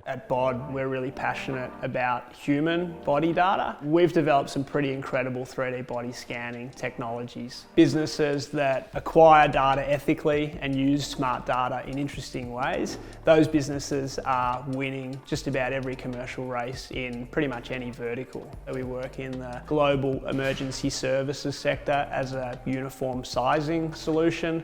At Bodd, we're really passionate about human body data. We've developed some pretty incredible 3D body scanning technologies. Businesses that acquire data ethically and use smart data in interesting ways, those businesses are winning just about every commercial race in pretty much any vertical. We work in the global emergency services sector as a uniform sizing solution.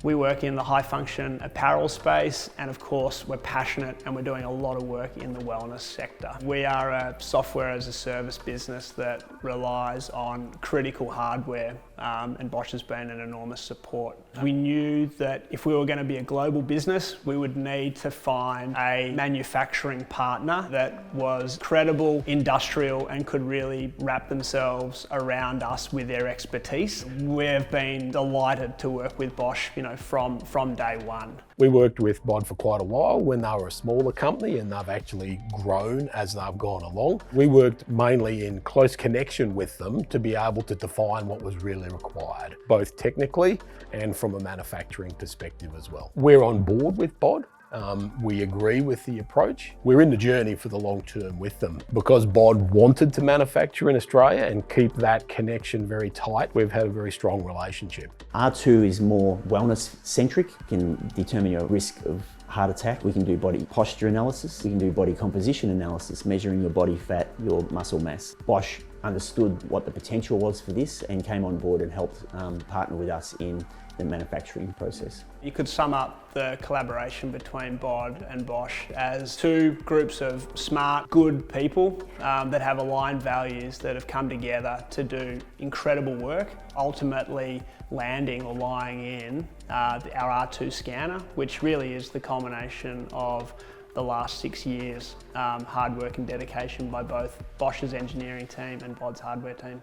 We work in the high function apparel space, and of course we're passionate and we're doing a lot of work in the wellness sector. We are a software as a service business that relies on critical hardware, and Bosch has been an enormous support. We knew that if we were going to be a global business, we would need to find a manufacturing partner that was credible, industrial, and could really wrap themselves around us with their expertise. We've been delighted to work with Bosch, from day one. We worked with Bodd for quite a while when they were a smaller company, and they've actually grown as they've gone along. We worked mainly in close connection with them to be able to define what was really required, both technically and from a manufacturing perspective as well. We're on board with Bodd. We agree with the approach. We're in the journey for the long term with them. Because Bodd wanted to manufacture in Australia and keep that connection very tight, we've had a very strong relationship. R2 is more wellness centric, can determine your risk of heart attack. We can do body posture analysis. We can do body composition analysis, measuring your body fat, your muscle mass. Bosch understood what the potential was for this and came on board and helped partner with us in the manufacturing process. You could sum up the collaboration between Bodd and Bosch as two groups of smart, good people that have aligned values that have come together to do incredible work, ultimately landing or lying in our R2 scanner, which really is the culmination of the last 6 years hard work and dedication by both Bosch's engineering team and Bodd's hardware team.